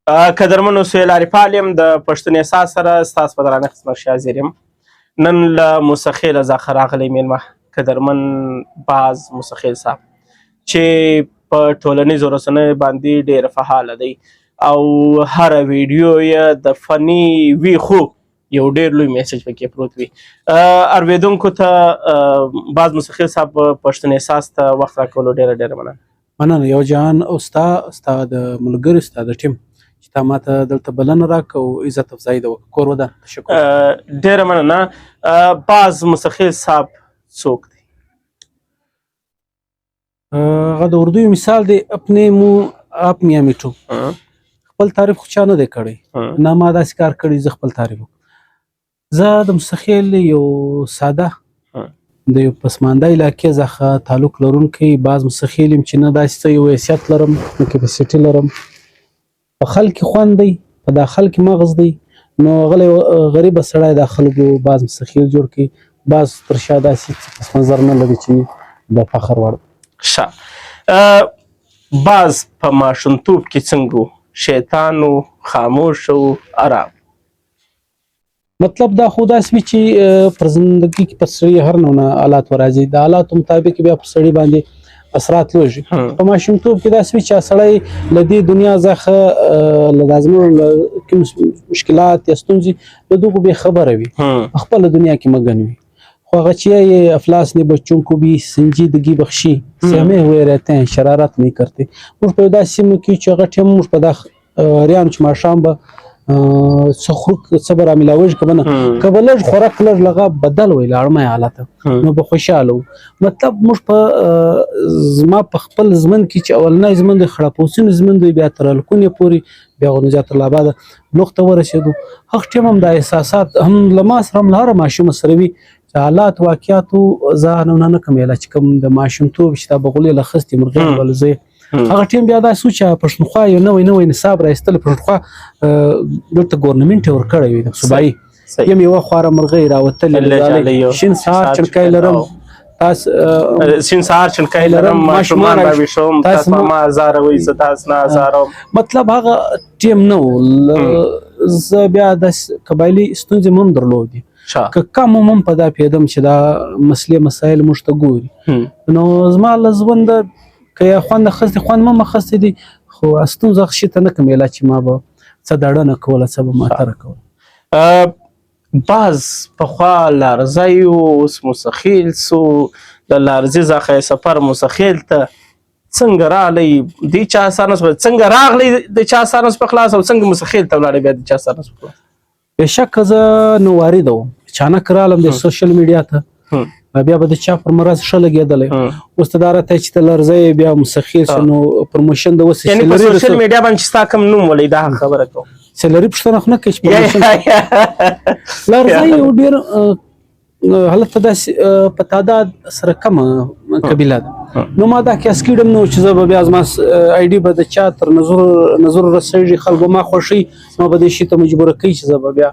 قدرمنو سهیل عارفال یم د پښتون احساس سره ستاسو په درانه خدمت کې حاضر یم. نن له موسیقۍ له ځخه راغلی میلمه قدرمن باز موسیقي صاحب چې په ټولنیزو رسنیو باندې ډېر فعاله دی او هره ویډیو یې د فني ویښو یو ډېر لوی میسج پکې پروت وي. اورېدونکو ته باز موسیقي صاحب پښتون احساس ته وخت راکولو ډېره ډېره مننه یو جهان او ستا د ملګرو ستا د ټیم چې تا ماته دلته بلنه راکړه او عزت افزایي ده وکړه. کور ودان تشکر. ډېره مننه. باز موسیقي صاحب څوک دی؟ هغه د اردو مثال دی، اپنے منہ آپ میاں میٹھو. خپل تعریف خو چا نه دی کړی، نه ما داسې کار کړی زه خپل تعریف وکړم. زه د موسیقي یو ساده د یو پسمانده علاقې څخه تعلق لرونکی باز موسیقي یم چې نه داسې څه یو حیثیت لرم نه کیپاسټي لرم. په خلک خوند دی، په دا خلک مغز دی، نو غلی غریبه سړی دا خلکو باز موسیقي جوړ کړي. باز تر شا داسې پس منظر نه لري چې د فخر وړ. ښه، باز په ماشومتوب کې څنګه و؟ شیطان و، خاموش و، ارام؟ مطلب دا خو داسې وي چې پر زندګي کې پر سړي هر نوع حالات ورځي، د حالاتو مطابق بیا پر سړي باندې اثرات لوږي. په ماشومتوب کې داسې وي چې سړی له دې دنیا څخه له دا زموږ کوم مشکلات یا ستونزې له دغو بې خبره وي، په خپله دنیا کې مګن وي. خو هغه چې یہ افلاس نے بچوں کو بھی سنجیدگی بخشی، سہمے ہوئے رہتے ہیں شرارت نہیں کرتے. موږ په داسې سیمو کې چې هغه ټیم موږ په دا ریان چې ماښام به څه خورک څه به رامیلاوېږي که به نه، که به لږ خوراک لږ لغه بدل وی له اړمه حالته نو به خوشحاله وو. مطلب موږ په زما په خپل ژمن کې چې اولنی ژمن دی خړاپوسین ژمن دی، بیا تر الکونې پورې بیا نجات الله آباده بلوغ ته ورسېدو. هغه ټیم هم دا احساسات هم له ما سره هم له هره ماشومه سره وي چې حالات واقعاتو زه نه کوم یله چې کوم د ماشومتوب چې دا بغلې له خستې مرغۍ ولزوی هغه ټیم بیا داسې و چې پښتونخوا یو نوی نصاب رایستلی. پښتونخوا دلته ګورنمنټ یې ورکړی وي د صوبایي یم یوه خواره مرغۍ راوتلې شین سهار چړکی لرم شین سهار چړکی لرم ماشومان به ویښوم تاسو ما ازاروئ زه تاسو نه ازاروم. مطلب هغه ټیم نه و. زه بیا داسې قبایلي ستونزې مو هم درلودې که کم هم په دا پوهېدم چې دا مسلې مسایل موږ ته ګوري. نو زما له ژونده که یا خوند اخیستی خوند مه اخیستی دي، خو ستونزه هغه شي ته نه کوم یله چې ما به څه دړه نه کوله څه به ماتره کوله. باز پخوا لارزی و، اوس مستخیل سو. د لارزي څخه سفر مستخیل ته څنګه راغلی؟ د چا اثر نه څنګه راغلی؟ د چا اثر نه په خلاص او څنګه مستخیل ته ولاړی بیا د چا اثر نه په خلاص؟ بېشکه زه نو وارده وم، اچانک رالم د سوشل میډیا ته، بیا به د چا پر مرض ښه لګېدلی. اوس ته دا راته چې ته لرزی بیا مستخیل سو نو پروموشن د اوس یعنې په سوشل میډیا باندې چې ستا کوم نوم ولې دا خبره کوم سیلري پوښتنه خو نه کوي چې پروموشن لرزی یو ډېر هلته داسې په تعداد سره کمه قبیله ده. نو ما دا کیس کړم نو چې زه به بیا زما آی ډي به د چا تر نظر رسېږي، خلکو ما خوښوي، ما به دې شي ته مجبوره کوي چې زه به بیا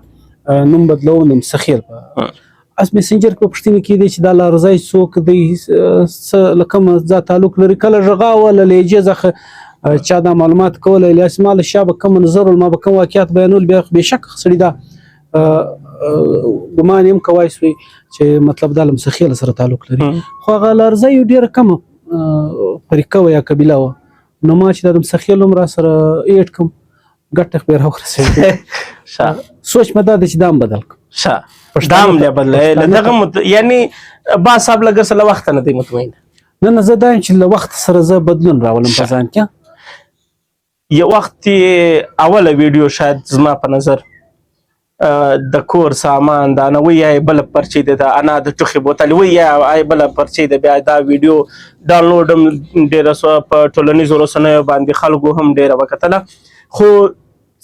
نوم بدلوم د مستخیل په اس میسنجر کې پوښتنې کېدې چې دا لارزی څوک دی، څه له کومه ځای تعلق لري، کله غږا وله لهجې څخه چا دا معلومات کولی، لیاس ما له شا به کوم نظر ما به کوم واقعیت بیانول. بیا بېشکه سړي دا ګمان یم کوای سوی چې مطلب دا له مستخیل سره تعلق لري. خو هغه لارزی یو ډېره کمه فریقه وه یا قبیله وه. نو ما چې دا د مستخیل هم را سره ایډ کړم ګټه خو یې راورسېږي. سوچ مې دا دی چې دا هم بدل کړم. دام له بدلې له دغه یعنی باز صاحب لږ څه له وخته نه دی مطمئن؟ نه زه دا یم چې له وخت سره زه بدلون راولم په ځان کې. یو وخت یې اوله ویډیو شاید زما په نظر د کور سامان دا نه وی یا بله پرچې ده د انا د ټوخي بوتل وی یا بله پرچې ده. بیا دا ویډیو ډاونلوډ هم ډېره سوه، په ټولنیزو رسنیو باندې خلکو هم ډېره وکتله. خو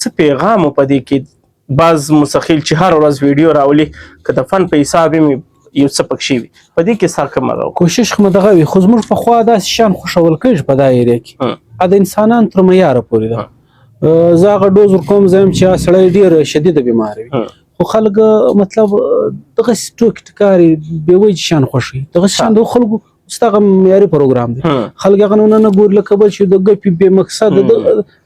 څه پیغام و په دې کې؟ باز مستخیل چې هر ورځ ویډیو راولي که د فن په حساب یې یو څه پکښې وي، په دې کې ستا کومه ده؟ کوشش خو مې دغه وي، خو زموږ پخوا داسې شیان خوښول کېږي په دا ایریا کې، د انسانانو تر معیاره پورې ده. زه هغه ډوز ورکوم زه یم چې سړی ډېر شدیده بیمار وي، خو خلک مطلب دغسې ټوکې ټکارې بې وجې شیان خوښوي. دغسې شیان د خلکو ستغه معیاري پروګرام دی خلک هغه نه ګور لکه بل شي د ګپي به مقصد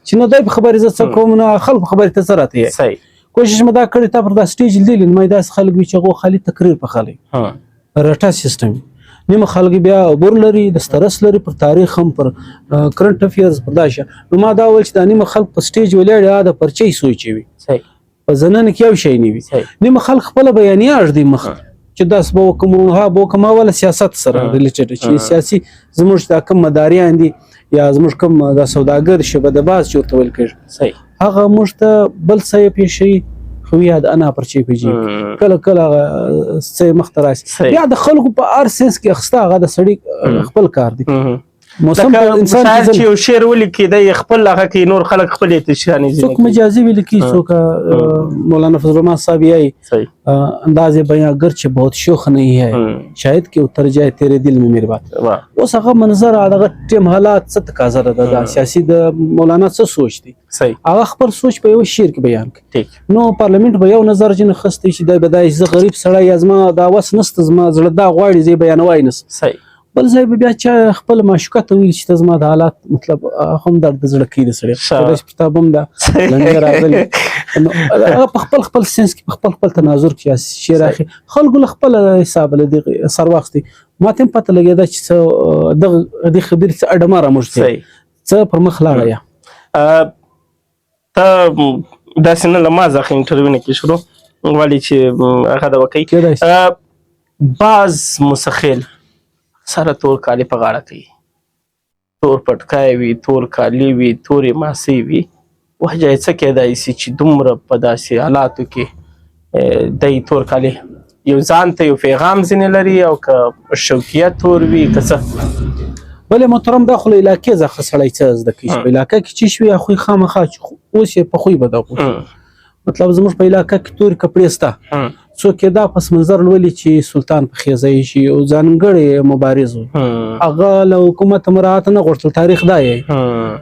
چې نه دای خبرې ز څه کوم نه خلک خبرې ته سره ته صحیح کوشش مدا کړی تا پر دا سټیج لیدل مې داس خلک وی چې غو خالي تقریر په خالي رټا سیستم نیمه خلک بیا عبور لري د سترس لري پر تاریخ هم پر کرنٹ افیرز پر داشه نو ما دا ول چې د نیمه خلک په سټیج ولاړ د پرچي سوچي وي صحیح په زنن کې یو شی نه وي نیمه خلک خپل بیانیه اړ دي مخ چې داس بو کوم ها بو کوم ول سیاست سره ریلیټډ چې سیاسي زموږ د کوم مداریان دي یا زموږ کوم د سوداګر شبه د باز چورته ول کېږي صحیح هغه موږ بل څه پیښي خو یاد انا پرچی پیږي کله کله څه مختراس یا د خلکو په ار سنس کې اخستا هغه د سړی خپل کار دی موسم انسان چې یو شعر ولیکي د خپل هغه کې نور خلک خپل اتشانی دي څوک مجازي ولیکي څوک مولانا فضل الرحمن صاحب یې انداز بیانگر چې بہت شوخ نہیں ہے شاید کہ اتر جائے تیرے دل میں میری بات اوس هغه منظر هغه ټیم حالات څه تقاضا ده د سیاسي د مولانا څه سوچ دی هغه خپل سوچ په یو شعر کې بیان کړي نو پارلیمنت به یو نظر جن خسته چې د بدای ز غریب سړی ازما دا وس نست زما زړه دا غواړي زی بیانوای نس بل ځای بیا چې خپل معشوقه ته ویل چې زما د حالات مطلب هم درد زړه کې د سړی د کتاب هم دا لنګ راغلی نو هغه په خپل سنس کې په خپل تناظر کې شعر اخی خلکو خپل حساب له سر وخت ما ته پته لګیدا چې د خبرې څه اډماره مشته څه پر مخ لاړه یا ته دا سن له ما ځخه انټرویو نه کې شروع والی چې هغه د وکي باز مسخیل سره تور کالی په غاړه کوي تور پټکای وي تور کالی وي تورې ماسې وي وجه یې څه کېدای شي چې دومره په داسې حالاتو کې دی تور کالی یو ځان ته یو پیغام ځینې لري او که شوقیه تور وي که څه بلې محترم دا خو له علاقې څخه سړی څه زده کوي په علاقه کې چې شوي خوی خامخا اوس یې په خوی بدغو مطلب زموږ په علاقه کې تورې کپړې سته څوک دا پس منظر لولي چې سلطان په خیزای شي او ځانګړی مبارز هغه له حکومت مراعات نه غوښتل تاریخ دا یې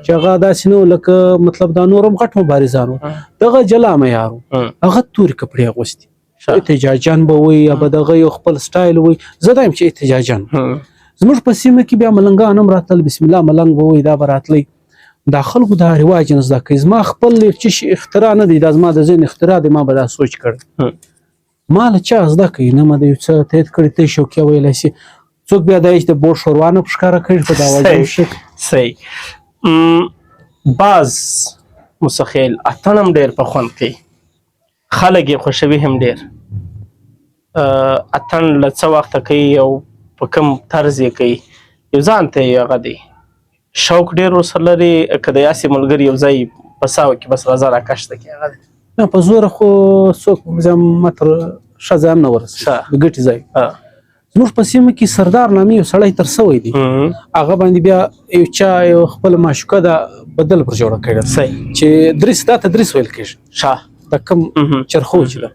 چې هغه داسې نو لکه مطلب دا نورم غټ مبارزانو دغه جلا معیارو هغه تورې کپړې اغوستي احتجاجان به وي یا به دغه یو خپل سټایل وي زه دا یم چې احتجاجان زموږ په سیمه کې بیا ملنګان هم راتل بسم الله ملنګ به وي دا به راتلی دا خلکو دا رواج نه زده کوي زما خپل چې اختراع نه دی دا زما د ذهن اختراع دی ما به دا سوچ کړی ما له چا زده کوي نه ما د یو څه تایید کړی ته شوقیه ویلی شي څوک بیا دا د بوټ شوروا نه په ښکاره کوي په دا وجه صحیح باز مسخیل اتن هم ډېر په خوند کوي خلک یې خوښوي هم ډېر اتن له څه وخته کوي او په کوم طرز یې کوي یو ځان ته یې هغه دی شوق ډېر ورسره لري که د یاسې ملګري یو ځای په ساوه کې بس راځه راکشته کوي هغه دی نه په زوره خو څوک متر ښځه هم نه ورسي د ګټې ځای زموږ په سیمه کې سردار نامي یو سړی تر سوی دی هغه باندې بیا یو چا یو خپل معشوقه ده بدل پر جوړه کړې چې درس دا ته درس ویل کېږي شاه د کوم چرخو چې ده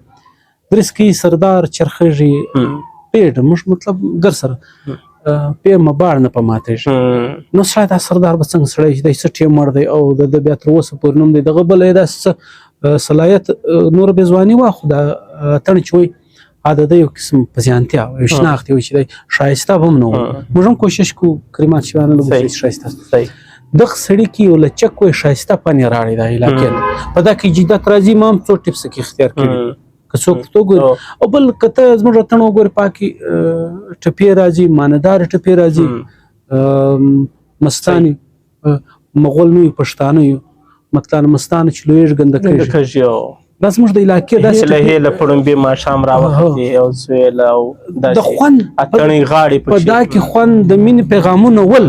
درس کې سردار چرخېږي پیډ موږ مطلب ګر سره پیر مباړ نه په ماتېږي نو سړی دا سردار به څنګه سړی چې دی څه ټیمر دی او د بیا تر اوسه پورې نوم دی دغه بله یې داسې صلاحیت نور به ځواني وا خو دا تڼ چې وایي د یو قسم په زیانتیا یو شناخت وي چې دی ښایسته به هم نه و موږ هم کوشش کوو کریمات شویانه لږ ښایسته دغه سړي کې یو لچک وایي ښایسته پنې راړی دا علاقې په دا کې جدت راځي ما هم څو ټپس کې اختیار کړي که څوک تو ګوري او بل که ته زموږ اتڼ وګورې پاکې ټپې راځي ماندارې ټپې راځي مستانې مغول نه یو پښتانه یو مطلب مستانه چې لویږ ګنده کېږي دا زموږ د علاقې داسې لهې له پړومبې ماښام راوختې او سویل او د خوند اتڼې غاړې په دا کې خوند د مینې پیغامونه ول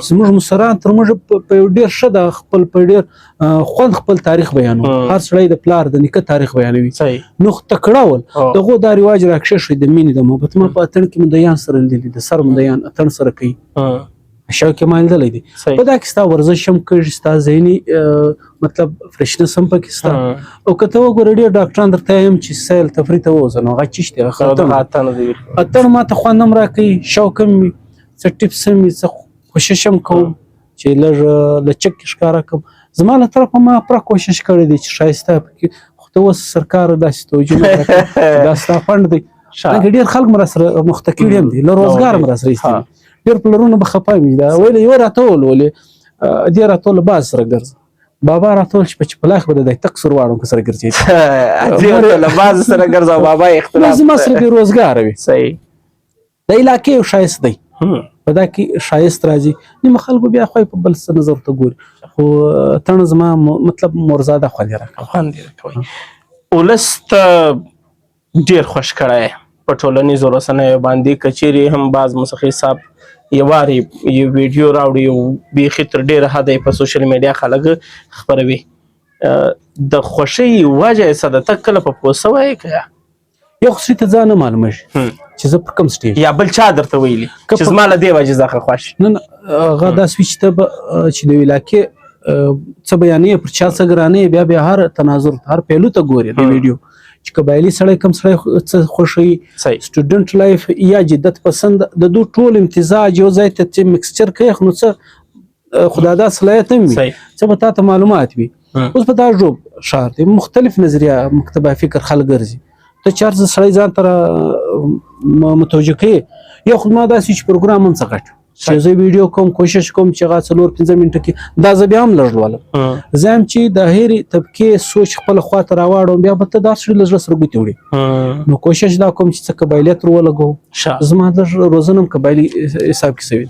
زموږ مشران تر موږ په یو ډېر ښه د خپل په ډېر خوند خپل تاریخ بیانو هر سړی د پلار د نیکه تاریخ بیانوي نو تکړه ول دغو دا رواج راکښه شوی د مینې د محبت ما په اتڼ کې مدیان سره لیدلي د سر مدیان اتڼ سره کوي شوق یې ما لیدلی دی په دا کې ستا ورزش هم کېږي ستا ذهني مطلب فرشنس هم پکې ستا او که ته وګورې ډېر ډاکټران درته وایم چې سیل تفریح ته ووځه نو هغه چیش دی اتڼ ما ته خوند هم راکوي شوق هم وي څه ټپس هم وي څه کوشش هم کوم چې لږ لچک ښکاره کړم زما له طرفه ما پوره کوشش کړی دی چې ښایسته پکې خو ته اوس سرکار داسې توجه نه راکوي دا ستا فنډ دی ډېر خلک مو راسره مخته کړي هم دي له روزګار مو راسره ایستلي ډېر پلرونه به خفه وي دا ویل یو راته ولولې دې راته وله باز سره ګرځه بابا راته ویل چې په لاخ به د تک سور واړو که سره ګرځېدې له باز سره ګرځه او بابا اختلاف زما سره بې روزګاره وي صحیح د علاقې یو ښایست دی په دا کې ښایست راځي نیمه خلکو بیا خو په بل څه نظر ته ګوري خو تڼ زما مطلب مورزاده خوند یې راکوي خوند یې راکوي ولس ته ډېر خوش کړی په ټولنیزو رسنیو باندې که چیرې هم باز موسیقي صاحب یو وارې یو ویډیو راوړي یو بیخي تر ډېره حده یې په سوشل میډیا خلک خپروي د خوښۍ وجه یې څه ده ته کله په پوه سوی که یو خو ته ځان نه معلومېږي چې زه پر کوم سټیج یا بل چا درته ویلي چې زما له دې وجې زه ښه خوښ نه هغه داسې وي چې ته به چې د علاقې څه بیانې پر چا څه ګرانې بیا هر تناظر هر پهلو ته ګورې د ویډیو چې قبایلي سړی کوم سړی څه خوښوي سټوډنټ لایف یا جدت پسند د دوی ټول امتزاج یو ځای ته چې مکسچر کوي نو څه خدا دا صلاحیت هم وي څه به تا ته معلومات وي اوس په دا ژوب ښار دی مختلف نظریه مکتبه فکر خلک ګرځي ته چې هر څه سړی ځان ته متوجه کوي یو خو ما داسې چې پروګرام هم څه غټ چې زه ویډیو کوم کوشش کوم چې هغه 4-5 منټه کې دا زه بیا هم لږ لولم زه هم چې د هرې طبقې سوچ خپله خواته راواړوم بیا به ته دا سړي له زړه سره ګوتې وړي نو کوشش دا کوم چې څه قبایلیت ور ولګوم زما لږ روزنه هم قبایلي حساب کې سوي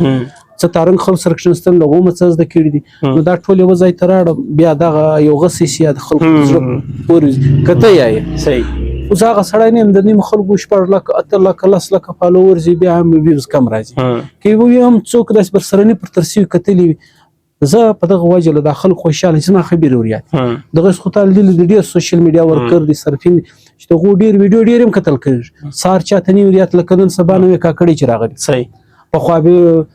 څه تارنګ خلک سره کښېنستم له هغو مه څه زده کړي دي نو دا ټول یوه ځای ته راوړم بیا دغه یو غسې سي یا د خلکو زړه پورې که ته یې صحیح اوس هغه سړی نه یم د نیمو خلکو 6 لکه 8 لکه 10 لکه فالوورز یې بیا هم ویوز کم راځي که یو هم څوک داسې برسرني پر ترسي کتلي وي زه په دغه وجه له دا خلک خوشحاله زما خبرې وريات دغه خو ته لیدلي د ډېر سوشل میډیا ورکر دي صرفین چې د هغو ډېر ویډیو ډېر هم کتل کېږي سهار چاته نه وريات لکه نن سبا نوې کاکړۍ چې راغلي صحیح پخوا به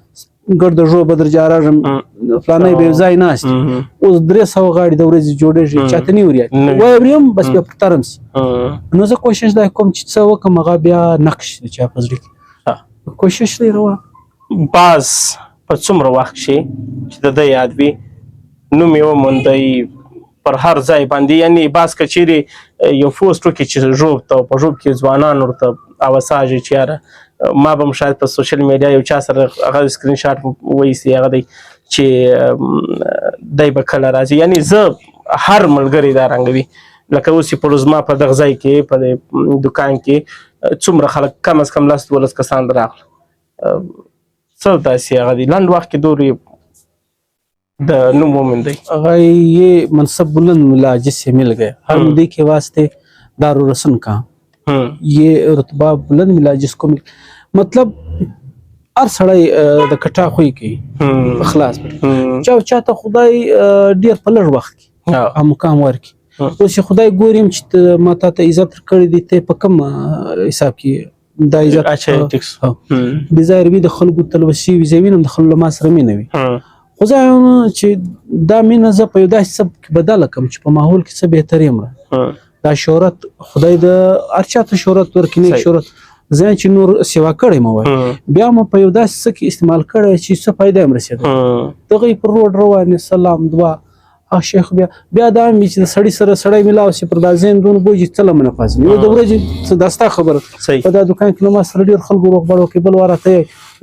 ګرد ژو بدر جاراږم فلانی به ځای ناست اوس 300 غاړي د ورځې جوړېږي چاته نه وريات وایم بس بیا پر ترم سي نو زه کوشش دا کوم چې څه وکم هغه بیا نقش چا په زړه کې کوشش لري روا باز په څومره وخت کې چې د یاد وي نوم یې وموندی پر هر ځای باندې یعنی باز کچېرې یو پوسټ وکړي چې ژوب ته په ژوب کې ځوانان ورته اوساژ چې یاره ما به هم شاید په سوشل میډیا یو چا سره هغه سکرین شاټ وایستي هغه دی چې دی به کله راځي یعنی زه هر ملګری دا رنګوي لکه اوس چې پلوزما په دغه ځای کې په دکان کې څومره خلک کم از کم 10-12 کسان راغله څه داسې هغه دی لنډ وخت کې دور د نوم وموندی هغه یہ منصب بلند ملا جس سے مل گئے ہر مدعی کے واسطے دارالرسن کا یہ رتبہ بلند ملا جس کو مطلب هر سړی د کټا خوې کوي خلاص چاته خدای ډیر په لږ وخت کې مقام ورکړي اوس چې خدای ګوریم چې ما ته عزت کړی دی ته په کوم حساب کې دا عزت بظاهر وي د خلکو تلوسي وي زه وینم د خلکو ما سره مینه وي خو زه چې دا مینه زه په یو داسې سبب کې بدله کړم چې په ماحول کې څه بهتري مرم دا شهرت خدای د هر چا ته شهرت ورکړي نیک شهرت زه چې نور سیوا کړی مو وای بیا مو په یو داسې څه کې استعمال کړی چې څه فایده هم رسېده دغه پر روډ روان سلام دعا شیخ بیا دا مې چې د سړي سره سړی ملاو شي پر دا ذهن دونه بوجي څه له منه فاصله یو د ورځې دا ستا خبره په دا دکان کې نو ما سره ډېر خلکو روغبړ وکړي بل واره ته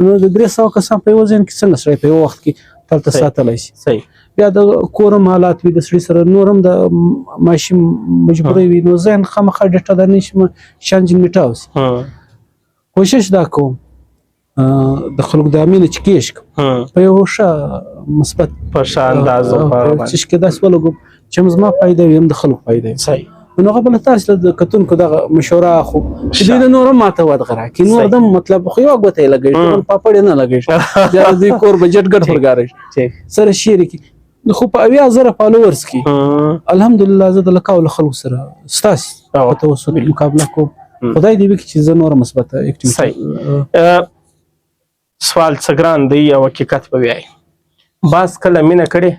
نو د 300 کسان په یو ذهن کې څنګه سړی په یو وخت کې تلته ساتلی شي بیا د کورم حالات وي د سړي سره نور هم د ماشین مجبوري وي نو ذهن خامخا ډېټه دا نشم شانج میټاوسي کوشش دا کوم د خلکو د امینه چې کېش په یو ښه مثبت په ښه اندازه چې کې داسې ولګوم چې زما فایده وي هم د خلکو فایده وي صحیح نو هغه بله تاسو د کتونکو دغه مشوره خو چې دوی د نور هم ماته ودغه راکړي نور دم مطلب خو یوه ګوته یې لګوي ټول پاپړ یې نه لګوي بیا د دوی کور بجټ ګډ ورګاري سره شیر کې خو په 80,000 فالوورز کې الحمدلله زه د لکاو له خلکو سره ستاسو په توسط مقابله کوم خدای دې وکړي چې زه نوره مثبته اکټیویټي سوال څه ګران دی او حقیقت به وایي باز کله مینه کړې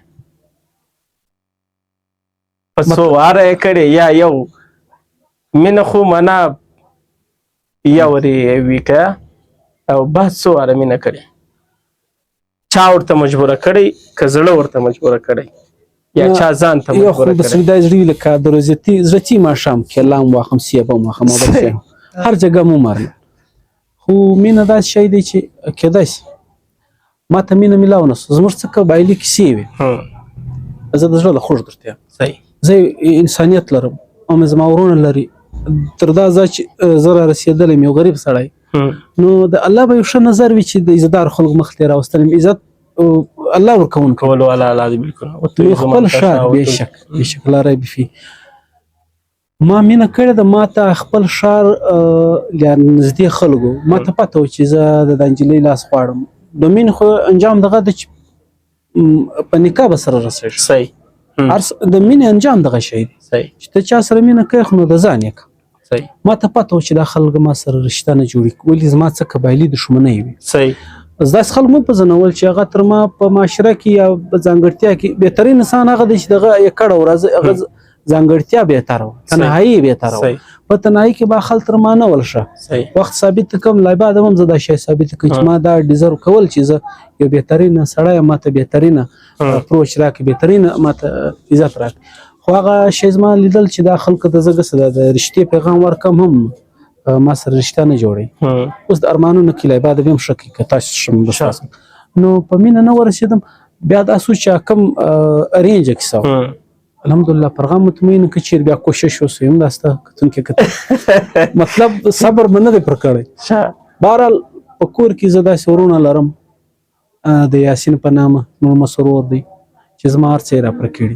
په څو واره یې کړې یا یو مینه خو معنا یا ورې وي که او باز څو واره مینه کړې چا ورته مجبوره کړی که زړه ورته مجبوره کړی یا چا ځان ته مجبوره کړی یو خو د زړه لکه د زړتي ماښام کلام واخم سیبه واخم هر جګه مو مارل خو مینه داسې شی دی چې کېدای شي ما ته مینه میلاو نه زموږ څه قبایلي کیسې وي زه د زړه له خوږ درته یم صحیح زه انسانیت لرم او مې زما ورونه لري تر دا ځای چې زه را رسېدلی یم یو غریب سړی نو د الله به یو ښه نظر وي چې د عزتدار خلکو مخ ته یې راوستلی یم عزت الله ورکوونکی کولو والا الله دی بالکل خپل ښار بېشک لا ریب فيه ما مینه کړې ده ما ته خپل ښار نږدې خلکو ما ته پته و چې زه د نجلۍ لاس غواړم د مینې خو انجام دغه ده چې په نکاح به سره رسېږي صحیح د مینې انجام دغه شی دی صحیح چې ته چا سره مینه کوې خو نو د ځان یې کوه صحیح ما ته پته و چې دا خلک ما سره رشته نه جوړي ولې زما څه قبایلي دښمنۍ وي صحیح داسې خلک مو پېژنول چې هغه تر ما په معاشره کې یا په ځانګړتیا کې بهترین انسان هغه دی چې دغه یې کړه ورځ هغه ځانګړتیا بهتره وه تنهایي بهتره وه په تنهایي کې به خلک تر ما نه ول ښه وخت ثابت کړم لا بعد هم زه دا شی ثابت کړم چې ما دا ډیزرو کول چې زه یو بهترینه سړی یم ما ته بهترینه اپروچ راکړي بهترینه ما ته عزت راکړي خو هغه شی زما لیدل چې دا خلکو ته زه ګسه د رښتې پیغام ورکړم هم ما سره رشته نه جوړوي اوس د ارمانونو کې لا بعد به هم ښه کوي که تاسو شم نو په مینه نه ورسېدم بیا دا سوچ چې کوم ارینجه کیسه الحمدلله پرغم مطمئن که چیر بیا کوشش وسویم دا ستا کتونکي کتل مطلب صبر به نه دی پر کړی بهرحال په کور کې زه داسې ورونه لرم د یاسین په نامه نور مسرور دی چې زما هر څه یې راپره کړي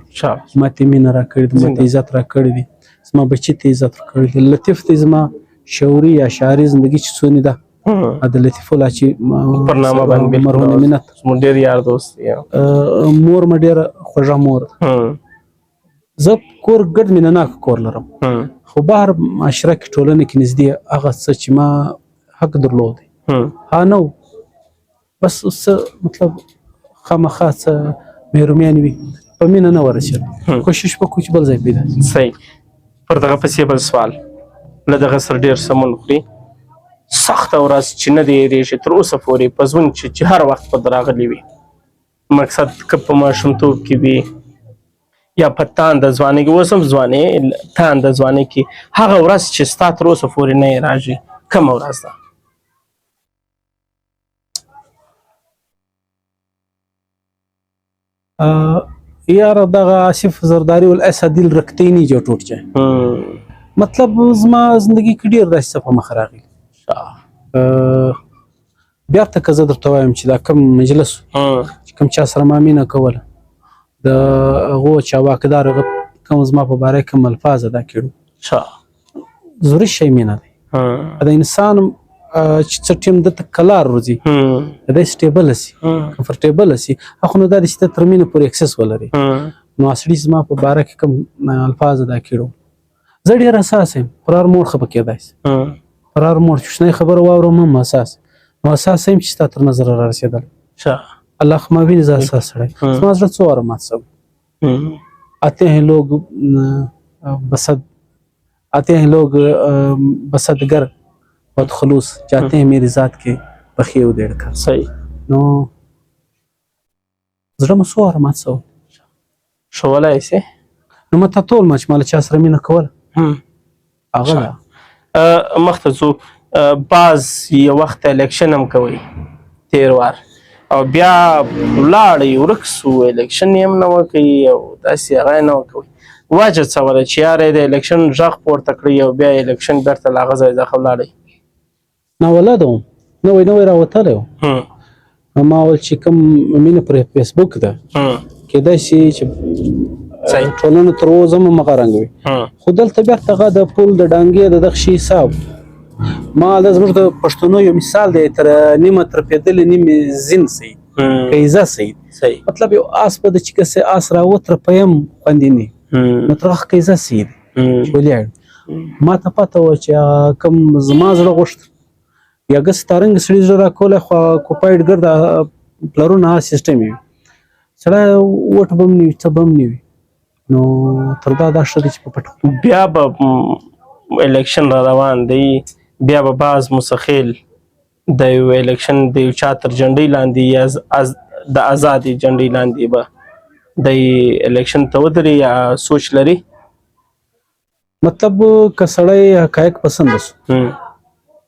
زما ته مینه راکړې ده ما ته عزت راکړی دی زما بچي ته عزت راکړی دی لطیف دی زما شعوري یا شاعري زندګي چې څونې ده د لطیف الله چې پر نامه باندې مرهون منت مو ډېر یار دوست دی مور مې ډېره خوږه مور زه کور ګډ مینه ناک کور لرم خو بهر معاشره کې ټولنه کې نږدې هغه څه چې ما حق درلودی ها نه بس څه مطلب خامخا څه مهرمیانې وي په مینه نه ورسېد کوشش وکړو چې بل ځای پیدا صحیح پر دغه پسې بل سوال له دغه سره ډېر سمون خوري سخته ورځ چې نه دی هېرېږي تر اوسه پورې په ژوند چې هر وخت په راغلی وي مقصد که په ماشومتوب کې وي یا په تاند ځوانۍ کې اوس هم ځوانۍ تاند ځوانۍ کې هغه ورځ چې ستا تر اوسه پورې نه یې راځي کومه ورځ ده یاره دغه آصف زرداري والاسدي الرکتیني جو ټوټ چې مطلب زما زندگی کې ډېر داسې څه په مخ راغلي بېرته که زه درته وایم چې دا کوم مجلس چې کوم چا سره ما مینه کوله د هغو چاواکدار هغه کوم زما په باره کې کوم الفاظ ادا کړو ضروري شی مینه دی د انسان چې څه ټیم دته کلار روځي دی سټیبل سي کمفرټیبل سي خو نو دا د چې تر مینه پورې اکسس ولري نو اصلي زما په باره کې کوم الفاظ ادا کړو زه ډېر حساس یم پرار موړ خفه کېدای شي پرار موړ کوچنۍ خبره واورم هم حساس نو حساس یم چې ستا تر نظره را رسېدل الله خو ما ویني زه حساس سړی زما زړه څو واره مات شوی آتے ہیں لوگ بسدگر بہت خلوص جاتے ہیں میری ذات کے بخیه ودیړ کار صحیح نو زړه مې څو واره مات شوی ښوولی سې نو ما ته ټول ما چې ما له چا سره مینه کوله هغه ده مخته ځو بعض یو وخت الیکشن هم کوئ تېر وار او بیا ولاړئ ورک سو الیکشن یې هم نه وکوي او داسې هغه یې نه وکوي وجه څه وله چې یاره یې د الیکشن غږ پورته کړئ او بیا الیکشن بېرته له هغه ځای څخه ولاړئ ناولده وم نوی راوتلی وم ما ول چې کوم مینه پر فیسبوک ده کېدای شي چې ټولنه تر اوسه هم همغه رنګ وي خو دلته بېرته هغه د پول د ډانګې د دغه شي حساب ما دا زموږ د پښتنو یو مثال دی تر نیمه ترپېدلې نیمې زین سید قیزه سید مطلب یو آس به د چې کسې آس راوترپیم خوندې نه نو تر هغه قیزه سید ولاړ ما ته پته وه چې کوم زما زړه غوښت یا ګس تارنګ سړي زړه راکولی خو کوپایډ ګرد پلرونه هغه سیسټم وي سړی وټ به هم نه وي څه به هم نه وي نو تر دا ښه دی چې په پټه بیا به الیکشن را روان دی بیا به بعض مستقل د یو الیکشن د یو چا تر جنډۍ لاندې یا د ازادې جنډۍ لاندې به د الیکشن ته ودرې یا سوچ لري مطلب که سړی حقایق پسند شو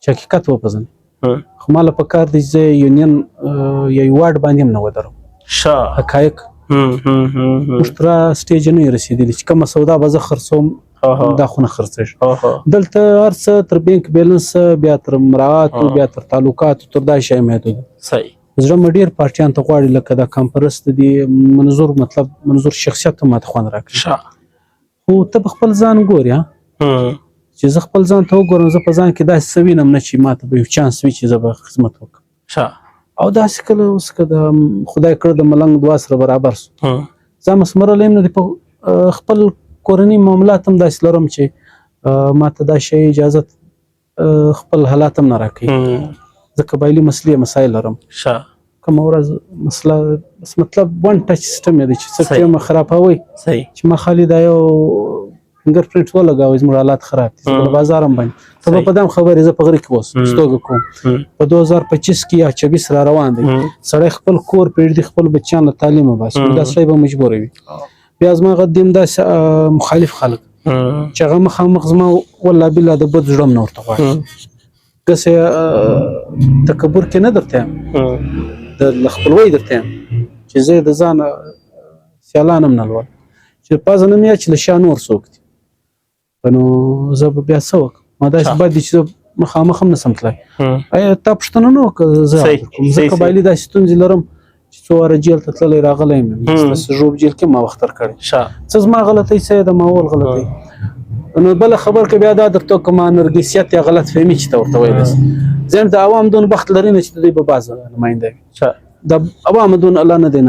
چې حقیقت وپېژني خو ماله په کار دی چې زه یونین یا یو واټ باندې هم نه ودرم حقایق موږ تر سټیج نه یو رسېدلي چې کومه سودا به زه خرڅوم دا خو نه خرڅېږي دلته هر څه تر بینک بیلنس بیا تر مراعاتو بیا تر تعلقاتو تر دا شی محدود زړه مې ډېر پارټیان ته غواړي لکه دا کمپرست دي منظور شخصیت ته ماته خوند راکړي خو ته په خپل ځان ګورې چې زه خپل ځان ته وګورم زه په ځان کې داسې څه وینم نه چې ماته به یو چانس وي چې زه به خدمت وکړم او داسې کله اوس که د خدای کړه د ملنګ دعا سره برابر سو زه مسمرلی یم نو د په خپل کورني معاملات هم داسې لرم چې ماته دا شی اجازت خپل حالات هم نه راکوي زه قبایلي مسلې مسایل لرم کومه ورځ مسله مطلب ون ټچ سیسټم دی چې څه ټیم خرابوي چې ما خالي دا یو فنګر پرنټ ولګوئ زموږ حالات خراب دي زه بازار هم باندې ته به په دام خبرې زه په غره کې اوس ستوګه کوم په 2025 کې یا 24 را روان دی سړی خپل کور پرېږدي خپل بچیان له تعلیم وباسي دا سړی به مجبوره وي بیا زما غدیم داسې مخالف خلک چې هغه مخامخ زما والله بالله د بد زړه نه ورته غواړي داسې تکبر کې نه درته یم د خپلوۍ درته یم چې زه د ځان سیالان هم نه لولم چې پازه نه مې چې له شا نور څوک دي نو زه به بیا څه وکړم ما داسې بد دي چې زه مخامخ هم نه سم تللی ایا تا پوښتنه نه وکړه زه قبایلي داسې ستونزې لرم چې څو واره جیل ته تللی راغلی یم ژوب جیل کې ما وخت تر کړی څه زما غلطۍ څه د ماحول غلطۍ نو بله خبر که بیا دا درته وکړم نرګسیت یا غلط فهمي چې ته ورته ویلی سي ځین د عوام دون بخت لري نه چې د دوی به باز نماینده وي د عوام دون الله نه دی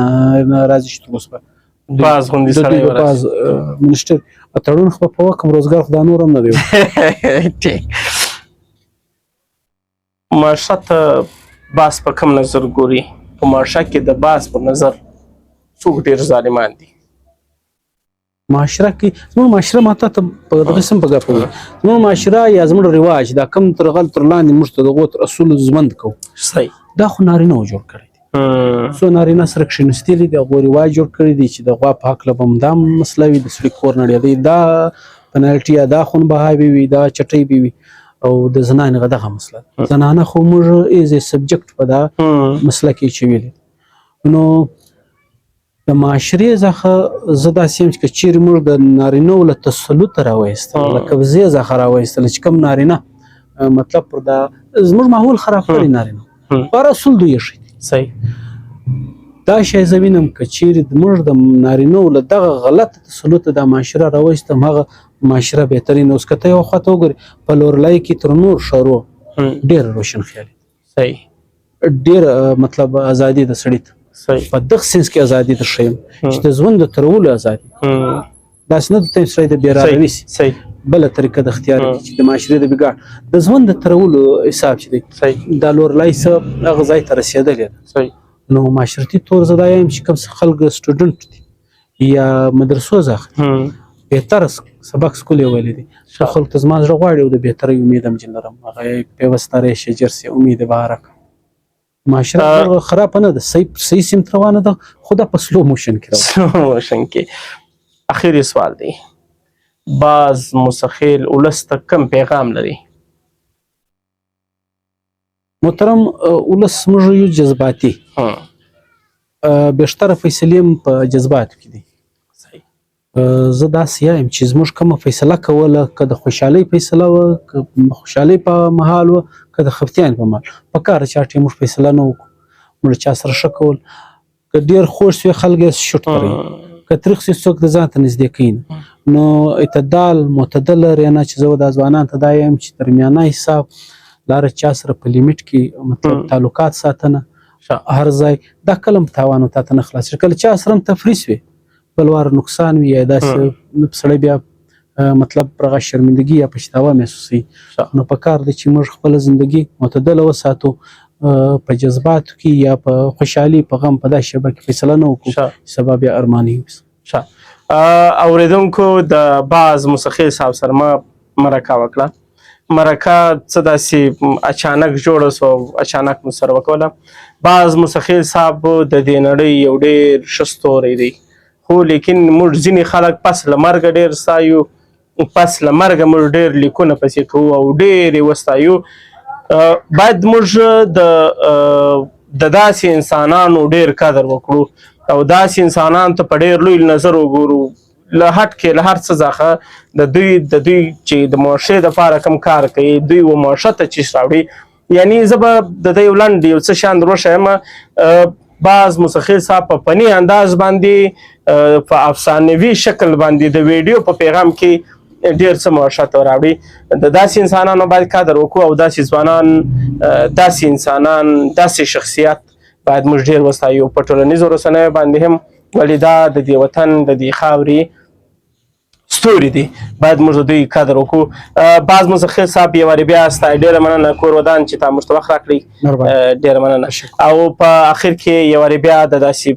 راضي چې تر اوسه باز غوندې سړی ورسي باز منشتر تړون خو په وکم روزګار خو دا نور هم نه دی معاشرت باز په کوم نظر ګوري په معاشره کې د باز په نظر څوک ډېر ظالمان دي معاشره کې زموږ معاشره ماته ته په دغه قسم په ګپ زموږ معاشره یا زموږ رواج دا کم تر غل تر لاندې موږ ته دغو تر اصولو زمند کوو صحیح دا خو نارینه و جوړ کړی څو نارینه سره کښېنستلي دي هغو رواج جوړ کړی دی چې د غوا په هکله به هم دا مسله وي د سړي کور نړېدی دا پنالټي یا دا خونبهاوې وي دا چټۍ به وي او د زنانې دغه مسله زنانه خو موږ ایز سبجکټ په دا مسله کې چویلې نو د معاشرې څخه زه داسې یم چې که چیرې موږ د نارینهو له تسلط راوایستل له قبضې څخه راوایستل چې کوم نارینه مطلب پر دا زموږ ماحول خراب کړی نارینه په رسول دوی یې صحیح دا شی زه وینم که چیرې موږ د نارینهو له دغه غلط تسلط دا معاشره راوایستم هغه معاشره بهترین اوس که ته یو خواته وګورې په لورلای کې تر نور ښارو ډېره روشن خیالي صحیح ډېره مطلب ازادي د سړي ته په دغه سینس کې ازادي ته ښیم چې د ژوند د ترولو ازادي داسې نه د ته سړی د بېراروي سي بله طریقه د اختیار دي چې د معاشرې د بګاړ د ژوند د ترولو حساب چې دی دا لورلای څه هغه ځای ته رسېدلی ده نو معاشرتي طور زه دا یم چې کوم خلک سټوډنټ دي یا مدرسو څخه بهتره سبق سکول یې ویلی دي ښه خلکو ته زما زړه غواړي او د بهترۍ امید هم چې لرم هغه یې پیوسته ری شجر سي امید بهارک معاشره خراب نه ده صحیح سمت روانه ده خو دا په سلو موشن کې اخیری سوال دی باز مستخیل ولس ته کم پیغام لري محترم ولس موږ یو جذباتي بیشتره فیصلې هم په جذباتو کې دي زه داسې یم چې زموږ کومه فیصله کوله که د خوشحالۍ فیصله وه که خوشحالۍ په مهال وه که د خفتیان په مهال په کار چا ټیم موږ فیصله نه وکړو موږ چا سره ښه کول که ډېر خوږ سوی خلک یې شوټ کوي که تریخ سي څوک د ځان ته نږدې کوي نه نو اعتدال معتدل رینه چې زه د ځوانانو ته دا یم چې درمیانه حساب لاره چا سره په لیمیټ کې مطلب تعلقات ساتنه هر ځای دا کله هم تاوان تا ته نه خلاصېږي کله چا سره هم تفریح وي بل وار نقصان وي یا داسې سړی بیا مطلب پر هغه شرمندګي یا پښتاوه محسوسوي نو په کار دی چې موږ خپله زندګي معتدله وساتو په جذباتو کې یا په خوشحالي په غم په دا شیبه کې فیصله نه وکړو سبا بیا ارماني وي اورېدونکو د باز مستخیل صاحب سره ما مرکه وکړه مرکه څه داسې اچانک جوړه سوه اچانک مو سره وکوله باز مستخیل صاحب د دې نړۍ یو ډېر ښه ستوری دی خو لیکن موږ ځینې خلک پس له مرګه ډېر ستایو پس له مرګه موږ ډېر لیکونه پسې کوو او ډېر یې وستایو باید موږ د داسې انسانانو ډېر قدر وکړو او داسې انسانانو ته په ډېر لوی نظر وګورو له هټ کې له هر څه څخه د دوی چې د معاشرې دپاره کوم کار کوي دوی و معاشرت ته چیش راوړي. یعنی زه به د دې لنډ یو څه شیان در وښیم. بعض موسخیل صاحب په فني انداز باندې په افسانوي شکل باندې د ویډیو په پیغام کې ډېر څه معاشرت راوړي. د داسې انسانانو باید قدر وکړو او داسې ځوانان داسې انسانان داسې شخصیت باید موږ ډېر وستایو په ټولنیزو رسنیو باندې هم، ولې دا د دې وطن د دې خاورې ستوري دي، باید موږ د دوی قدر وکړو. بعض مزخیل صاحب یو وارې بیا ستا ډېره مننه کور ودان چې تا موږ ته وخت راکړئ، ډېره مننه. او په اخر کې یو وارې بیا د داسې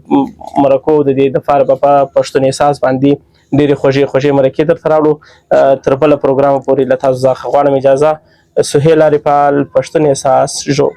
مرکو د دې دپاره به په پښتون احساس باندې ډېرې خوږې مرکې درته راوړو. تر بله پروګرامه پورې له تاسو څخه غواړم اجازه. سهیل عارفال، پښتون احساس ژوب.